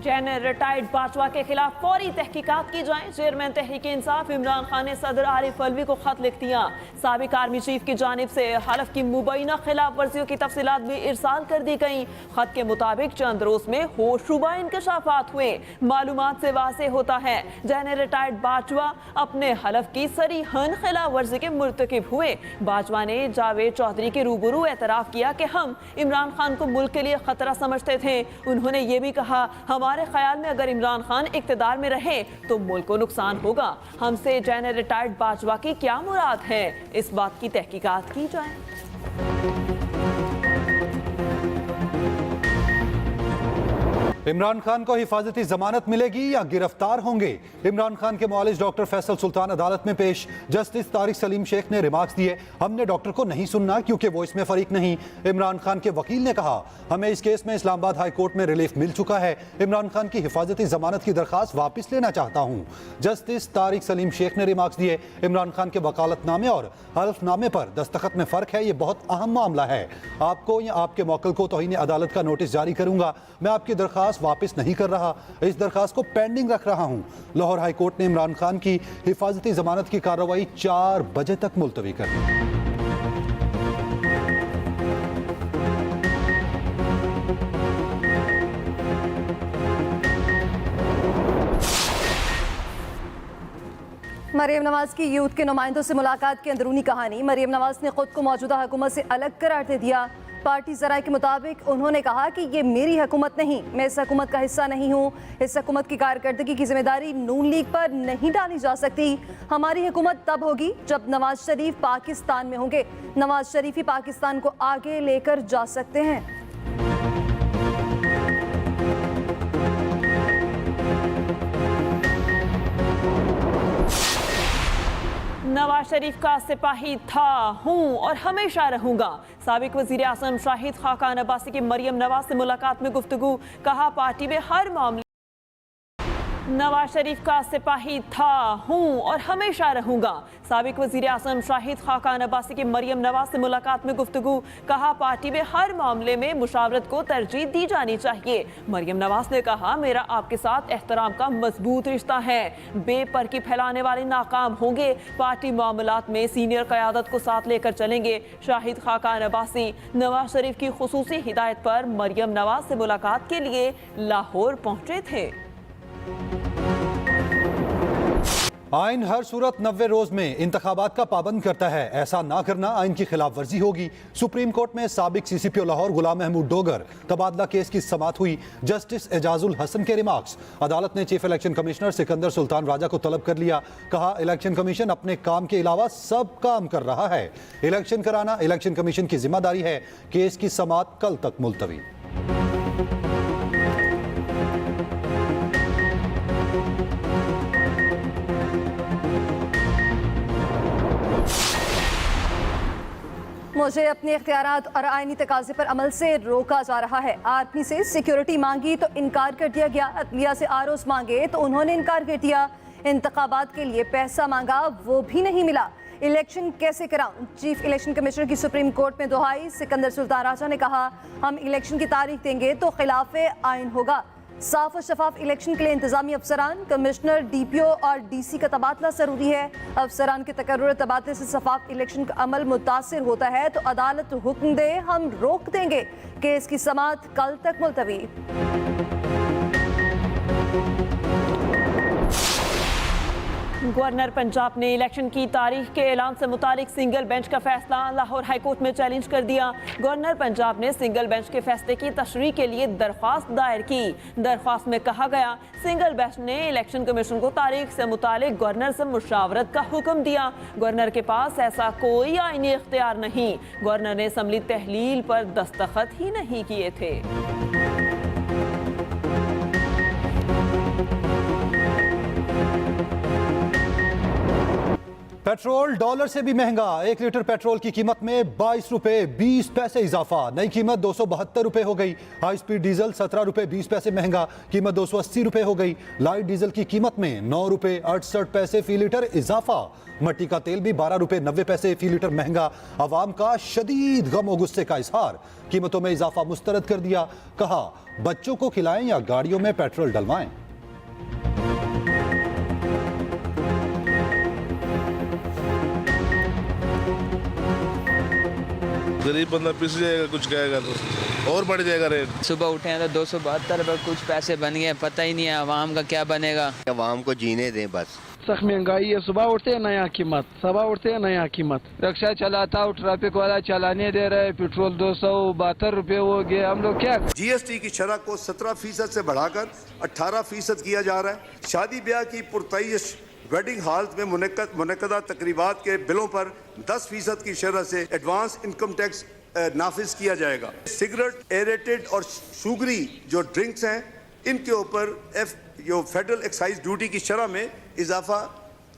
General retired Bajwa के खिलाफ फौरी तहकीकात की जाए। चेयरमैन तहरीक इंसाफ इमरान खान ने सदर आरिफ अलवी को खत लिख दिया। साबिक आर्मी चीफ की जानिब से हलफ की मुबैना खिलाफ वर्जियों की तफसीलात भी इरसाल कर दी गई। खत के मुताबिक चंद रोज में होशरुबा इंकशाफात हुए। मालूमात से वाज़ेह होता है जनरल रिटायर्ड बाजवा अपने हलफ की सरीहन खिलाफ वर्जी के मुर्तकिब हुए। बाजवा ने जावेद चौधरी के रूबरू एतराफ़ किया कि हम इमरान खान को मुल्क के लिए खतरा समझते थे। उन्होंने ये भी कहा, हमारे ख्याल में अगर इमरान खान इक्तदार में रहे तो मुल्क को नुकसान होगा। हमसे जनरल रिटायर्ड बाजवा की क्या मुराद है, इस बात की तहकीकात की जाए। इमरान खान को हिफाजती जमानत मिलेगी या गिरफ्तार होंगे? इमरान खान के मुआलिज डॉक्टर फैसल सुल्तान अदालत में पेश। जस्टिस तारिक सलीम शेख ने रिमार्क्स दिए, हमने डॉक्टर को नहीं सुनना क्योंकि वो इसमें फरीक नहीं। इमरान खान के वकील ने कहा, हमें इस केस में इस्लामाबाद हाई कोर्ट में रिलीफ मिल चुका है। इमरान खान की हिफाजती जमानत की दरखास्त वापस लेना चाहता हूँ। जस्टिस तारिक सलीम शेख ने रिमार्क्स दिए, इमरान खान के वकालतनामे और हल्फनामे पर दस्तखत में फ़र्क है, ये बहुत अहम मामला है। आपको या आपके मौकल को तौहीन अदालत का नोटिस जारी करूँगा। मैं आपकी दरखास्त वापस नहीं कर रहा, इस दरखास्त को पेंडिंग रख रहा हूं। लाहौर हाई कोर्ट ने इमरान खान की हिफाजती जमानत की कार्रवाई 4 बजे तक मुलतवी कर दी। मरियम नवाज की यूथ के नुमाइंदों से मुलाकात की अंदरूनी कहानी। मरियम नवाज ने खुद को मौजूदा हुकूमत से अलग करार दे दिया। पार्टी ज़राए के मुताबिक उन्होंने कहा कि ये मेरी हुकूमत नहीं, मैं इस हुकूमत का हिस्सा नहीं हूँ। इस हुकूमत की कारकर्दगी की जिम्मेदारी नून लीग पर नहीं डाली जा सकती। हमारी हुकूमत तब होगी जब नवाज शरीफ पाकिस्तान में होंगे। नवाज शरीफ ही पाकिस्तान को आगे लेकर जा सकते हैं। नवाज शरीफ का सिपाही था, हूँ और हमेशा रहूंगा। साबिक वजीर आज़म शाहिद खाकान अब्बासी की मरियम नवाज से मुलाकात में गुफ्तगू। कहा, पार्टी में हर मामले नवाज शरीफ का सिपाही था, हूँ और हमेशा रहूंगा। साबिक वजीर आज़म शाहिद खाकान अब्बासी की मरियम नवाज से मुलाकात में गुफ्तगू। कहा, पार्टी में हर मामले में मुशावरत को तरजीह दी जानी चाहिए। मरियम नवाज ने कहा, मेरा आपके साथ एहतराम का मजबूत रिश्ता है। बेपरखी फैलाने वाले नाकाम होंगे। पार्टी मामलात में सीनियर क़यादत को साथ लेकर चलेंगे। शाहिद खाकान अब्बासी नवाज शरीफ की खुसूसी हिदायत पर मरियम नवाज से मुलाकात के लिए लाहौर पहुंचे थे। आइन हर सूरत 90 रोज में इंतखाबात का पाबंद करता है। ऐसा ना करना आइन की खिलाफ वर्जी होगी। सुप्रीम कोर्ट में साबिक CCPO लाहौर गुलाम महमूद डोगर तबादला केस की समाअत हुई। जस्टिस एजाजुल हसन के रिमार्क्स। अदालत ने chief election commissioner Sikandar Sultan Raja को तलब कर लिया। कहा, इलेक्शन कमीशन अपने काम के अलावा सब काम कर रहा है। इलेक्शन कराना इलेक्शन कमीशन की जिम्मेदारी है। केस की समाअत कल तक मुलतवी। मुझे अपने इख्तियारात और आईनी तकाजे पर अमल से रोका जा रहा है। आर्मी से सिक्योरिटी मांगी तो इनकार कर दिया गया। अदलिया से आरोस मांगे तो उन्होंने इनकार कर दिया। इंतखाबात के लिए पैसा मांगा, वो भी नहीं मिला। इलेक्शन कैसे कराऊं? चीफ इलेक्शन कमिश्नर की सुप्रीम कोर्ट में दुहाई। सिकंदर सुल्तान राजा ने कहा, हम इलेक्शन की तारीख देंगे तो खिलाफे आइन होगा। साफ और शफाफ इलेक्शन के लिए इंतजामी अफसरान, कमिश्नर, DPO और DC का तबादला जरूरी है। अफसरान के तकर्रुर तबादले से शफाफ इलेक्शन का अमल मुतासिर होता है तो अदालत हुक्म दे, हम रोक देंगे। केस की समाअत कल तक मुलतवी। गवर्नर पंजाब ने इलेक्शन की तारीख के ऐलान से मुतालिक सिंगल बेंच का फैसला लाहौर हाई कोर्ट में चैलेंज कर दिया। गवर्नर पंजाब ने सिंगल बेंच के फैसले की तशरीह के लिए दरख्वास्त दायर की। दरख्वास्त में कहा गया, सिंगल बेंच ने इलेक्शन कमीशन को तारीख से मुतालिक गवर्नर से मुशावरत का हुक्म दिया। गवर्नर के पास ऐसा कोई आईनी इख्तियार नहीं। गवर्नर ने असम्बली तहलील पर दस्तखत ही नहीं किए थे। पेट्रोल डॉलर से भी महंगा। 1 लीटर पेट्रोल की कीमत में 22 रुपए 20 पैसे इजाफा, नई कीमत 272 रुपए हो गई। हाई स्पीड डीजल 17 रुपए 20 पैसे महंगा, कीमत 280 रुपए हो गई। लाइट डीजल की कीमत में 9 रुपए 68 पैसे फी लीटर इजाफा। मट्टी का तेल भी 12 रुपए 90 पैसे फी लीटर महंगा। अवाम का शदीद गम और गुस्से का इजहार, कीमतों में इजाफा मुस्तरद कर दिया। कहा बच्चों को खिलाएं या गाड़ियों में पेट्रोल डलवाएं। गरीब बंदा पिस जाएगा, कुछ कहेगा तो और बढ़ जाएगा रेट। सुबह उठे हैं तो 272 रुपये कुछ पैसे बन गए, पता ही नहीं है आवाम का क्या बनेगा। आवाम को जीने दें बस। सख्त महंगाई है, सुबह उठते हैं नया कीमत, सुबह उठते हैं नया कीमत। रिक्शा चलाता हूँ, ट्रैफिक वाला चलाने दे रहे, पेट्रोल 272 रुपये हो गया। हम लोग क्या GST की शरह को 17% से बढ़ाकर 18% किया जा रहा है। शादी ब्याह की पुरतयश वेडिंग हॉल्स में मुनक़दा तकरीबात के बिलों पर 10% की शरह से एडवांस इनकम टैक्स नाफिज किया जाएगा। सिगरेट, एरेटेड और शुगरी जो ड्रिंक्स हैं, इनके ऊपर जो फेडरल एक्साइज ड्यूटी की शरह में इजाफा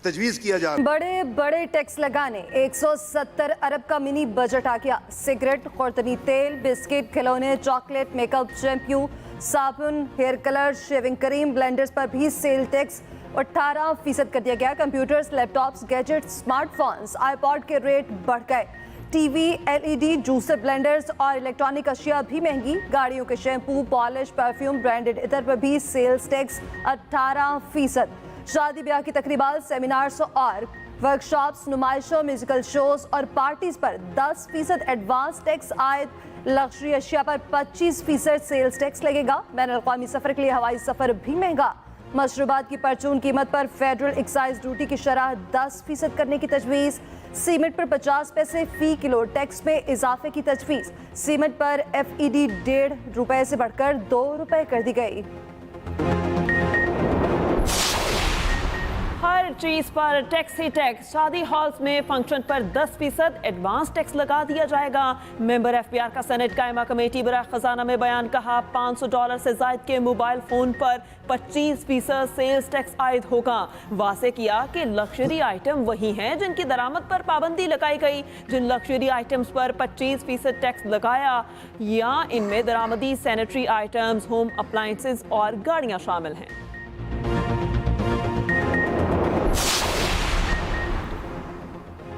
तजवीज़ किया जा रहा है। बड़े बड़े टैक्स लगाने 170 अरब का मिनी बजट आ गया। सिगरेट, खुर्दनी तेल, बिस्किट, खिलौने, चॉकलेट, मेकअप, शैम्पू, साबुन, hair colour, shaving cream, blenders पर भी सेल टैक्स 18% कर दिया गया। Computers, laptops, gadgets, smartphones, iPod के रेट बढ़ गए। टीवी, LED, जूसर, ब्लेंडर्स और इलेक्ट्रॉनिक अशिया भी महंगी। गाड़ियों के शैम्पू, पॉलिश, परफ्यूम, ब्रांडेड इतर पर भी सेल्स टैक्स 18%। शादी ब्याह की तकरीबात, सेमिनार्स और वर्कशॉप्स, नुमाइशों, म्यूजिकल शोज और पार्टीज पर 10% एडवांस टैक्स आयद। लग्जरी अशिया पर 25% सेल्स टैक्स लगेगा। बैनुल-अक़वामी सफर के लिए हवाई सफर भी महंगा। मशरूबात की परचून कीमत पर फेडरल एक्साइज ड्यूटी की शरह 10% करने की तजवीज़। सीमेंट पर 50 पैसे फी किलो टैक्स में इजाफे की तजवीज़। सीमेंट पर FED 1.5 रुपए से बढ़कर 2 रुपए कर दी गई। हर चीज पर टैक्स ही टैक्स। शादी हॉल्स में फंक्शन पर 10% एडवांस टैक्स लगा दिया जाएगा। मेंबर FBR का सेनेट कायमा कमेटी बराए खजाना में बयान। कहा $500 से जायद के मोबाइल फोन पर 25% सेल्स टैक्स आयद होगा। वासे किया कि लग्जरी आइटम वही हैं जिनकी दरामद पर पाबंदी लगाई गई। जिन लग्जरी आइटम्स पर 25% टैक्स लगाया या इनमें दरामदी सैनिटरी आइटम्स, होम अप्लायंसेस और गाड़ियां शामिल हैं।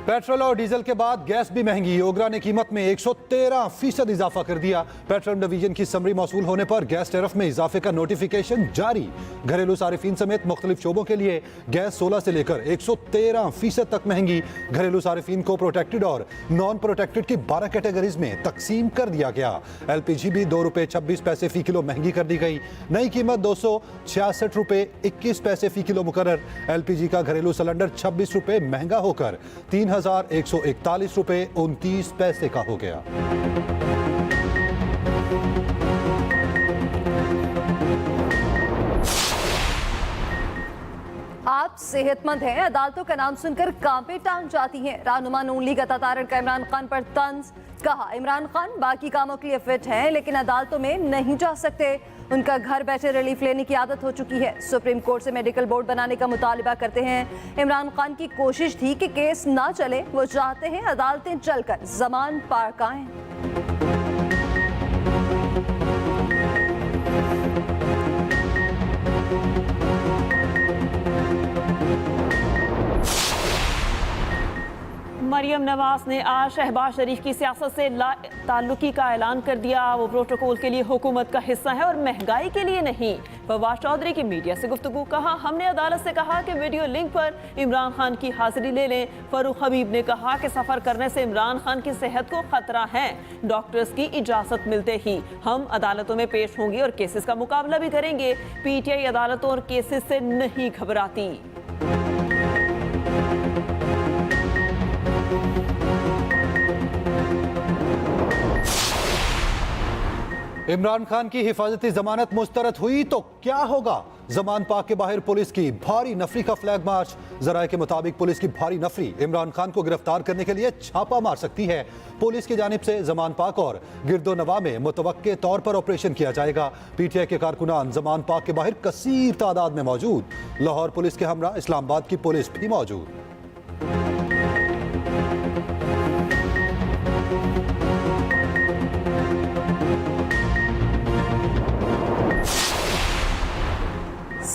पेट्रोल और डीजल के बाद गैस भी महंगी। ओगरा ने कीमत में 113% इजाफा कर दिया। पेट्रोलियम डिवीजन की समरी मौसूल होने पर गैस टैरिफ में इजाफे का नोटिफिकेशन जारी। घरेलू सारिफीन समेत मुख्तलिफ शोबों के लिए गैस 16 से लेकर 113% तक महंगी। घरेलू सारिफीन को प्रोटेक्टेड और नॉन प्रोटेक्टेड की 12 कैटेगरीज में तकसीम कर दिया गया। LPG भी 2 रुपए 26 पैसे फी किलो महंगी कर दी गई। नई कीमत 266 रुपए 21 पैसे फी किलो मुकर्रर। LPG का घरेलू सिलेंडर 26 रुपए महंगा होकर 3,141 रुपए 29 पैसे का हो गया। आप सेहतमंद हैं, अदालतों का नाम सुनकर कांपे टांग जाती हैं। रहनुमा नून लीग अतातारड़ का इमरान खान पर तंज। कहा इमरान खान बाकी कामों के लिए फिट हैं लेकिन अदालतों में नहीं जा सकते। उनका घर बैठे रिलीफ लेने की आदत हो चुकी है। सुप्रीम कोर्ट से मेडिकल बोर्ड बनाने का मुतालिबा करते हैं। इमरान खान की कोशिश थी कि केस ना चले। वो चाहते हैं अदालतें चलकर जमान पार आएं। मरियम नवाज ने आज शहबाज शरीफ की सियासत से ताल्लुकी का ऐलान कर दिया। वो प्रोटोकॉल के लिए हुकूमत का हिस्सा है और महंगाई के लिए नहीं। फवाद चौधरी की मीडिया से गुफ्तगू। कहा हमने अदालत से कहा कि वीडियो लिंक पर इमरान खान की हाजिरी ले लें। फरूख हबीब ने कहा कि सफर करने से इमरान खान की सेहत को खतरा है। डॉक्टर्स की इजाजत मिलते ही हम अदालतों में पेश होंगे और केसेस का मुकाबला भी करेंगे। PTI अदालतों और केसेस से नहीं घबराती। इमरान खान की हिफाजती जमानत मुस्तरद हुई तो क्या होगा? जमान पाक के बाहर पुलिस की भारी नफरी का फ्लैग मार्च। जराये के मुताबिक पुलिस की भारी नफरी इमरान खान को गिरफ्तार करने के लिए छापा मार सकती है। पुलिस की जानिब से जमान पाक और गिरदो नवा में मुतवक्के तौर पर ऑपरेशन किया जाएगा। PTI के कारकुनान जमान पाक के बाहर कसीर तादाद में मौजूद। लाहौर पुलिस के हमरा इस्लामाबाद की पुलिस भी मौजूद।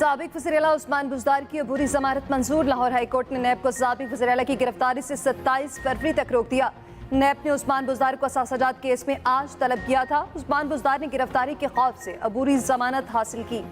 साबिक वज़ीर आला उस्मान बुज़दार की अबूरी जमानत मंजूर। लाहौर हाई कोर्ट ने नैब को साबिक वज़ीर आला की गिरफ्तारी से 27 फरवरी तक रोक दिया। नैब ने उस्मान बुज़दार को असासाजात केस में आज तलब किया था। उस्मान बुज़दार ने गिरफ्तारी के खौफ से अबूरी जमानत हासिल की।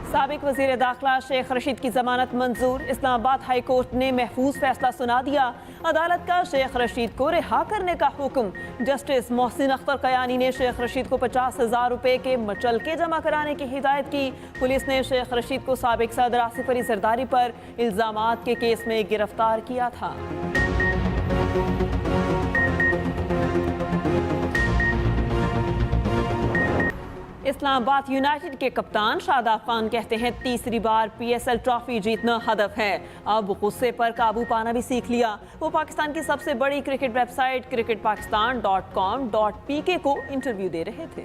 साबिक वज़ीर दाखिला शेख रशीद की जमानत मंजूर। इस्लामाबाद हाई कोर्ट ने महफूज फैसला सुना दिया। अदालत का शेख रशीद को रिहा करने का हुक्म। जस्टिस मोहसिन अख्तर कयानी ने शेख रशीद को 50,000 रुपए के मचलके जमा कराने की हिदायत की। पुलिस ने शेख रशीद को साबिक सदर आसिफ अली जरदारी पर इल्जामात के केस में गिरफ्तार किया था। इस्लामाबाद यूनाइटेड के कप्तान शादाब खान कहते हैं तीसरी बार PSL ट्रॉफी जीतना हदफ है। अब गुस्से पर काबू पाना भी सीख लिया। वो पाकिस्तान की सबसे बड़ी क्रिकेट वेबसाइट cricketpakistan.com.pk को इंटरव्यू दे रहे थे।